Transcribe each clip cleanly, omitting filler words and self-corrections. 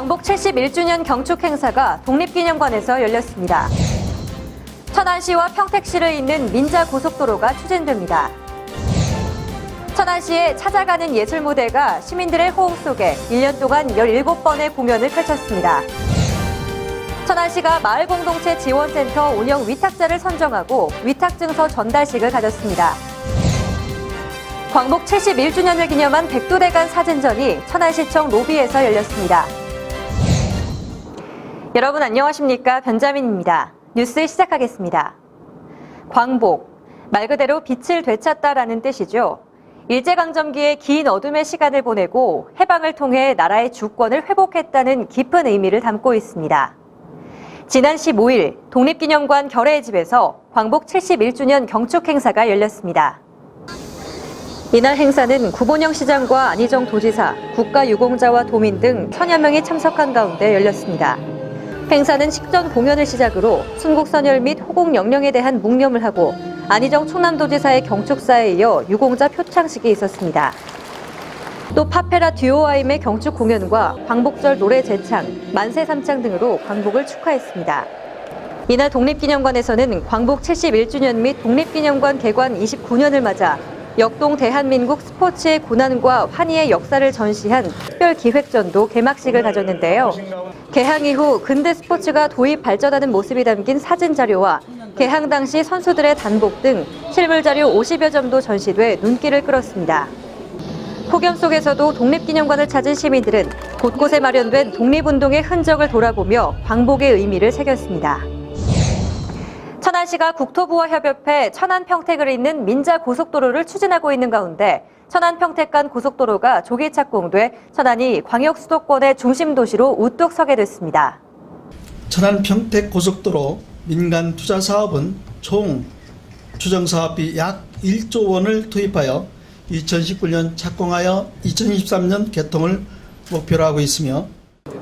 광복 71주년 경축 행사가 독립기념관에서 열렸습니다. 천안시와 평택시를 잇는 민자고속도로가 추진됩니다. 천안시에 찾아가는 예술무대가 시민들의 호응 속에 1년 동안 17번의 공연을 펼쳤습니다. 천안시가 마을공동체 지원센터 운영 위탁자를 선정하고 위탁증서 전달식을 가졌습니다. 광복 71주년을 기념한 백두대간 사진전이 천안시청 로비에서 열렸습니다. 여러분 안녕하십니까? 변자민입니다. 뉴스 시작하겠습니다. 광복, 말 그대로 빛을 되찾다라는 뜻이죠. 일제강점기의 긴 어둠의 시간을 보내고 해방을 통해 나라의 주권을 회복했다는 깊은 의미를 담고 있습니다. 지난 15일 독립기념관 결의의 집에서 광복 71주년 경축 행사가 열렸습니다. 이날 행사는 구본영 시장과 안희정 도지사, 국가유공자와 도민 등 1000여 명이 참석한 가운데 열렸습니다. 행사는 식전 공연을 시작으로 순국선열 및 호국영령에 대한 묵념을 하고 안희정 충남도지사의 경축사에 이어 유공자 표창식이 있었습니다. 또 파페라 듀오아임의 경축 공연과 광복절 노래 제창, 만세 삼창 등으로 광복을 축하했습니다. 이날 독립기념관에서는 광복 71주년 및 독립기념관 개관 29년을 맞아 역동 대한민국 스포츠의 고난과 환희의 역사를 전시한 특별기획전도 개막식을 가졌는데요. 개항 이후 근대 스포츠가 도입 발전하는 모습이 담긴 사진 자료와 개항 당시 선수들의 단복 등 실물 자료 50여 점도 전시돼 눈길을 끌었습니다. 폭염 속에서도 독립기념관을 찾은 시민들은 곳곳에 마련된 독립운동의 흔적을 돌아보며 광복의 의미를 새겼습니다. 천안시가 국토부와 협업해 천안-평택을 잇는 민자고속도로를 추진하고 있는 가운데 천안-평택 간 고속도로가 조기 착공돼 천안이 광역 수도권의 중심 도시로 우뚝 서게 됐습니다. 천안-평택 고속도로 민간 투자 사업은 총 추정 사업비 약 1조 원을 투입하여 2019년 착공하여 2023년 개통을 목표로 하고 있으며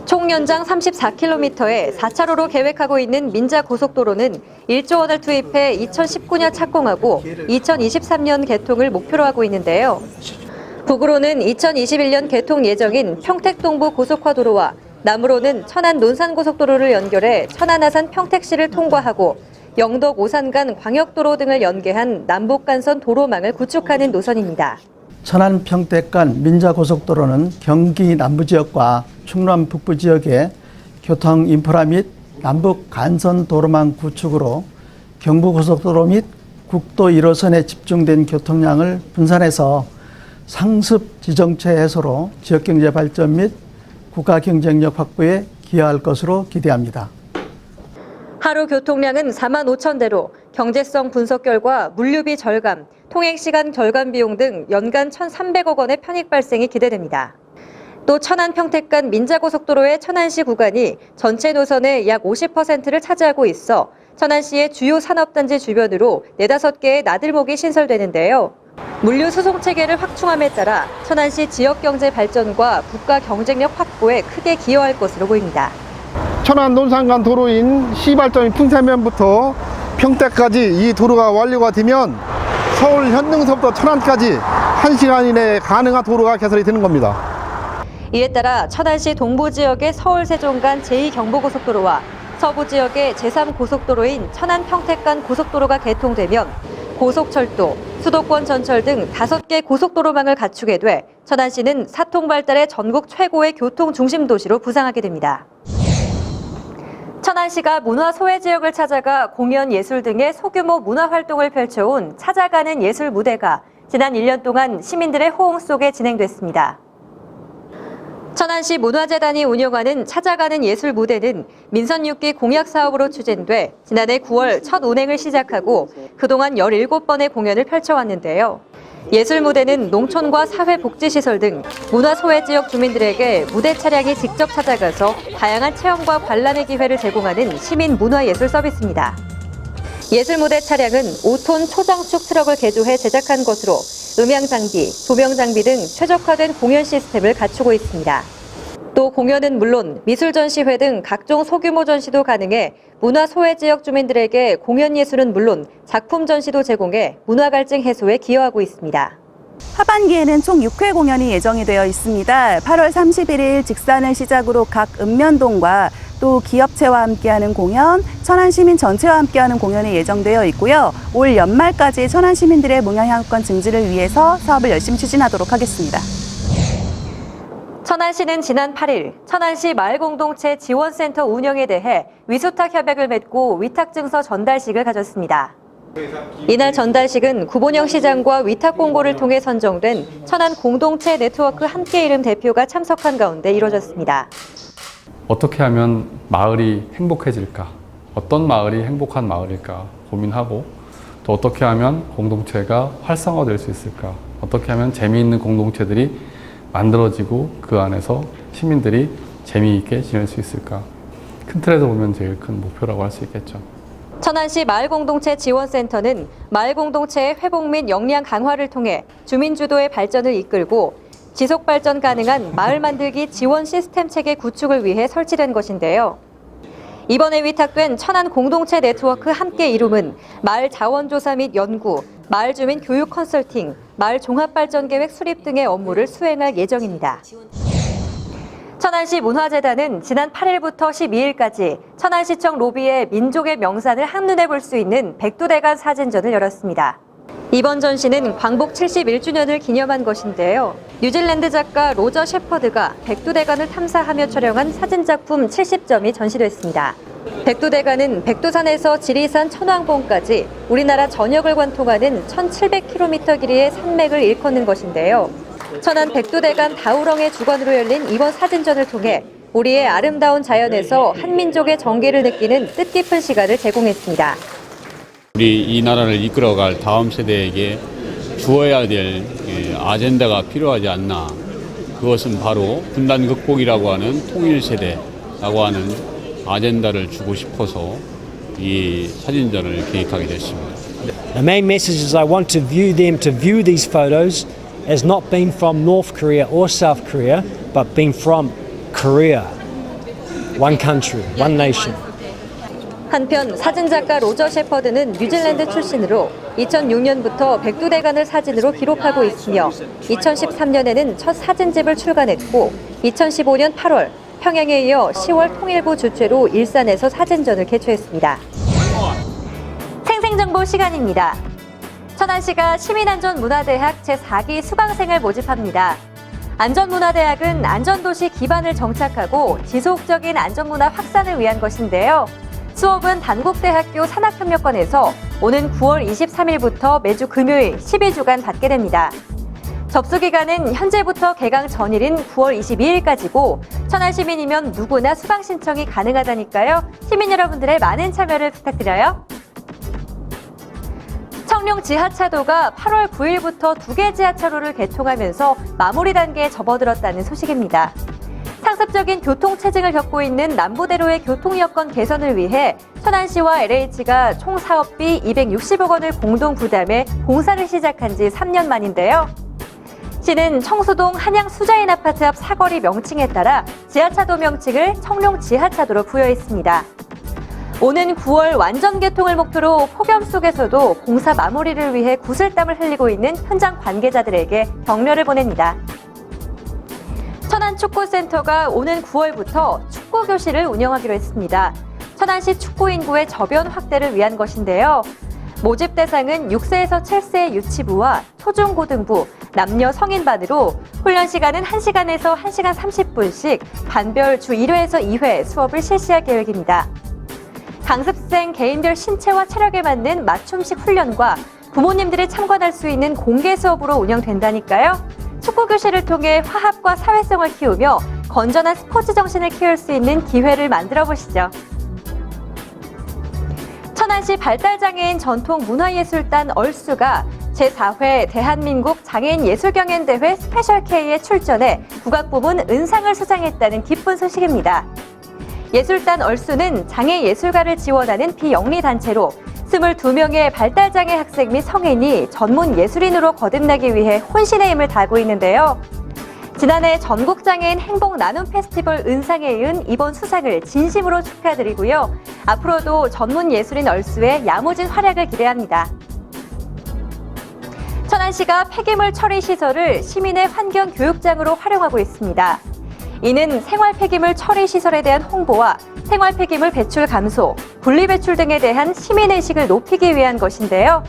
총 연장 34km에 4차로로 계획하고 있는 민자고속도로는 1조 원을 투입해 2019년 착공하고 2023년 개통을 목표로 하고 있는데요. 북으로는 2021년 개통 예정인 평택동부 고속화도로와 남으로는 천안 논산고속도로를 연결해 천안 아산 평택시를 통과하고 영덕 오산 간 광역도로 등을 연계한 남북간선 도로망을 구축하는 노선입니다. 천안 평택 간 민자고속도로는 경기 남부지역과 충남 북부지역의 교통 인프라 및 남북 간선 도로망 구축으로 경부고속도로 및 국도 1호선에 집중된 교통량을 분산해서 상습 지정체 해소로 지역경제 발전 및 국가 경쟁력 확보에 기여할 것으로 기대합니다. 하루 교통량은 4만 5천 대로 경제성 분석 결과 물류비 절감, 통행시간 절감 비용 등 연간 1,300억 원의 편익 발생이 기대됩니다. 또 천안-평택 간 민자고속도로의 천안시 구간이 전체 노선의 약 50%를 차지하고 있어 천안시의 주요 산업단지 주변으로 4-5개의 나들목이 신설되는데요. 물류 수송 체계를 확충함에 따라 천안시 지역경제 발전과 국가 경쟁력 확보에 크게 기여할 것으로 보입니다. 천안 논산 간 도로인 시발점인 풍세면부터 평택까지 이 도로가 완료가 되면 서울 현능서부터 천안까지 1시간 이내에 가능한 도로가 개설이 되는 겁니다. 이에 따라 천안시 동부 지역의 서울 세종 간 제2경부고속도로와 서부 지역의 제3고속도로인 천안-평택 간 고속도로가 개통되면 고속철도, 수도권 전철 등 5개 고속도로망을 갖추게 돼 천안시는 사통 발달의 전국 최고의 교통 중심 도시로 부상하게 됩니다. 천안시가 문화 소외 지역을 찾아가 공연, 예술 등의 소규모 문화 활동을 펼쳐온 찾아가는 예술 무대가 지난 1년 동안 시민들의 호응 속에 진행됐습니다. 천안시 문화재단이 운영하는 찾아가는 예술 무대는 민선 6기 공약 사업으로 추진돼 지난해 9월 첫 운행을 시작하고 그동안 17번의 공연을 펼쳐왔는데요. 예술 무대는 농촌과 사회복지시설 등 문화 소외 지역 주민들에게 무대 차량이 직접 찾아가서 다양한 체험과 관람의 기회를 제공하는 시민 문화예술 서비스입니다. 예술 무대 차량은 5톤 초장축 트럭을 개조해 제작한 것으로 음향 장비, 조명 장비 등 최적화된 공연 시스템을 갖추고 있습니다. 또 공연은 물론 미술 전시회 등 각종 소규모 전시도 가능해 문화 소외 지역 주민들에게 공연 예술은 물론 작품 전시도 제공해 문화 갈증 해소에 기여하고 있습니다. 하반기에는 총 6회 공연이 예정이 되어 있습니다. 8월 31일 직산을 시작으로 각 읍면동과 또 기업체와 함께하는 공연, 천안시민 전체와 함께하는 공연이 예정되어 있고요. 올 연말까지 천안시민들의 문화향유권 증진을 위해서 사업을 열심히 추진하도록 하겠습니다. 천안시는 지난 8일 천안시 마을공동체 지원센터 운영에 대해 위수탁 협약을 맺고 위탁증서 전달식을 가졌습니다. 이날 전달식은 구본영 시장과 위탁 공고를 통해 선정된 천안 공동체 네트워크 함께 이름 대표가 참석한 가운데 이루어졌습니다. 어떻게 하면 마을이 행복해질까? 어떤 마을이 행복한 마을일까 고민하고 또 어떻게 하면 공동체가 활성화될 수 있을까? 어떻게 하면 재미있는 공동체들이 만들어지고 그 안에서 시민들이 재미있게 지낼 수 있을까? 큰 틀에서 보면 제일 큰 목표라고 할 수 있겠죠. 천안시 마을공동체 지원센터는 마을공동체의 회복 및 역량 강화를 통해 주민주도의 발전을 이끌고 지속발전 가능한 마을 만들기 지원 시스템 체계 구축을 위해 설치된 것인데요. 이번에 위탁된 천안 공동체 네트워크 함께 이룸은 마을 자원조사 및 연구, 마을 주민 교육 컨설팅, 마을 종합발전계획 수립 등의 업무를 수행할 예정입니다. 천안시 문화재단은 지난 8일부터 12일까지 천안시청 로비에 민족의 명산을 한눈에 볼 수 있는 백두대간 사진전을 열었습니다. 이번 전시는 광복 71주년을 기념한 것인데요. 뉴질랜드 작가 로저 셰퍼드가 백두대간을 탐사하며 촬영한 사진작품 70점이 전시됐습니다. 백두대간은 백두산에서 지리산 천왕봉까지 우리나라 전역을 관통하는 1700km 길이의 산맥을 일컫는 것인데요. 천안 백두대간 다우렁의 주관으로 열린 이번 사진전을 통해 우리의 아름다운 자연에서 한민족의 정기를 느끼는 뜻깊은 시간을 제공했습니다. 우리 이 나라를 이끌어갈 다음 세대에게 주어야 될 아젠다가 필요하지 않나. 그것은 바로 분단 극복이라고 하는 통일 세대라고 하는 아젠다를 주고 싶어서 이 사진전을 기획하게 됐습니다. The main message is I want to view these photos as not being from North Korea or South Korea, but being from Korea. One country, one nation. 한편 사진작가 로저 셰퍼드는 뉴질랜드 출신으로 2006년부터 백두대간을 사진으로 기록하고 있으며 2013년에는 첫 사진집을 출간했고 2015년 8월 평양에 이어 10월 통일부 주최로 일산에서 사진전을 개최했습니다. 생생정보 시간입니다. 천안시가 시민안전문화대학 제4기 수강생을 모집합니다. 안전문화대학은 안전도시 기반을 정착하고 지속적인 안전문화 확산을 위한 것인데요. 수업은 단국대학교 산학협력관에서 오는 9월 23일부터 매주 금요일 12주간 받게 됩니다. 접수기간은 현재부터 개강 전일인 9월 22일까지고 천안 시민이면 누구나 수강 신청이 가능하다니까요. 시민 여러분들의 많은 참여를 부탁드려요. 청룡 지하차도가 8월 9일부터 2개 지하차로를 개통하면서 마무리 단계에 접어들었다는 소식입니다. 상습적인 교통체증을 겪고 있는 남부대로의 교통여건 개선을 위해 천안시와 LH가 총 사업비 260억 원을 공동 부담해 공사를 시작한 지 3년 만인데요. 시는 청수동 한양 수자인 아파트 앞 사거리 명칭에 따라 지하차도 명칭을 청룡 지하차도로 부여했습니다. 오는 9월 완전 개통을 목표로 폭염 속에서도 공사 마무리를 위해 구슬땀을 흘리고 있는 현장 관계자들에게 격려를 보냅니다. 천안축구센터가 오는 9월부터 축구교실을 운영하기로 했습니다. 천안시 축구 인구의 저변 확대를 위한 것인데요. 모집 대상은 6세에서 7세 유치부와 초중고등부, 남녀 성인반으로 훈련 시간은 1시간에서 1시간 30분씩 반별 주 1회에서 2회 수업을 실시할 계획입니다. 강습생 개인별 신체와 체력에 맞는 맞춤식 훈련과 부모님들이 참관할 수 있는 공개 수업으로 운영된다니까요. 축구교실을 통해 화합과 사회성을 키우며 건전한 스포츠 정신을 키울 수 있는 기회를 만들어 보시죠. 천안시 발달장애인 전통문화예술단 얼수가 제4회 대한민국 장애인예술경연대회 스페셜 K에 출전해 국악부문 은상을 수상했다는 기쁜 소식입니다. 예술단 얼수는 장애예술가를 지원하는 비영리단체로 22명의 발달장애 학생 및 성인이 전문 예술인으로 거듭나기 위해 혼신의 힘을 다하고 있는데요. 지난해 전국장애인 행복 나눔 페스티벌 은상에 이은 이번 수상을 진심으로 축하드리고요. 앞으로도 전문 예술인 얼수의 야무진 활약을 기대합니다. 천안시가 폐기물 처리 시설을 시민의 환경 교육장으로 활용하고 있습니다. 이는 생활 폐기물 처리 시설에 대한 홍보와 생활 폐기물 배출 감소, 분리배출 등에 대한 시민의식을 높이기 위한 것인데요.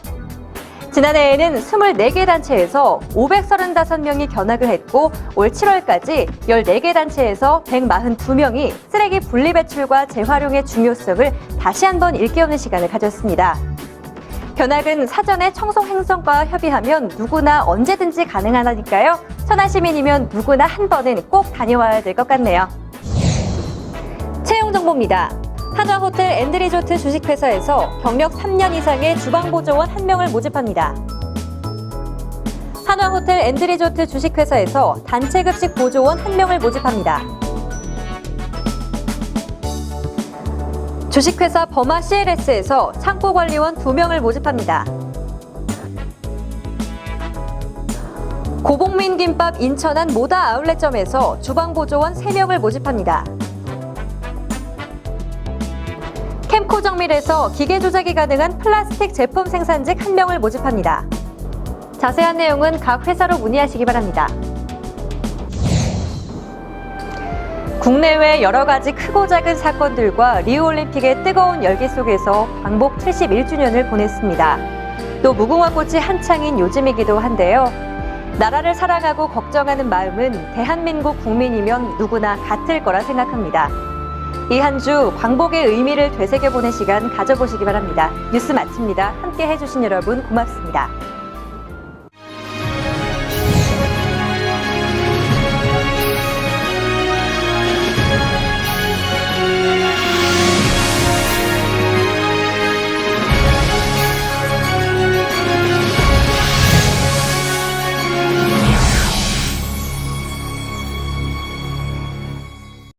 지난해에는 24개 단체에서 535명이 견학을 했고 올 7월까지 14개 단체에서 142명이 쓰레기 분리배출과 재활용의 중요성을 다시 한번 일깨우는 시간을 가졌습니다. 견학은 사전에 청소 행정과와 협의하면 누구나 언제든지 가능하다니까요. 천안 시민이면 누구나 한 번은 꼭 다녀와야 될 것 같네요. 채용 정보입니다. 한화호텔 앤드리조트 주식회사에서 경력 3년 이상의 주방보조원 1명을 모집합니다. 한화호텔 앤드리조트 주식회사에서 단체급식 보조원 1명을 모집합니다. 주식회사 버마 CLS에서 창고관리원 2명을 모집합니다. 고복민 김밥 인천한 모다 아울렛점에서 주방보조원 3명을 모집합니다. 캠코 정밀에서 기계 조작이 가능한 플라스틱 제품 생산직 1명을 모집합니다. 자세한 내용은 각 회사로 문의하시기 바랍니다. 국내외 여러 가지 크고 작은 사건들과 리우올림픽의 뜨거운 열기 속에서 광복 71주년을 보냈습니다. 또 무궁화 꽃이 한창인 요즘이기도 한데요. 나라를 사랑하고 걱정하는 마음은 대한민국 국민이면 누구나 같을 거라 생각합니다. 이 한 주 광복의 의미를 되새겨보는 시간 가져보시기 바랍니다. 뉴스 마칩니다. 함께 해주신 여러분 고맙습니다.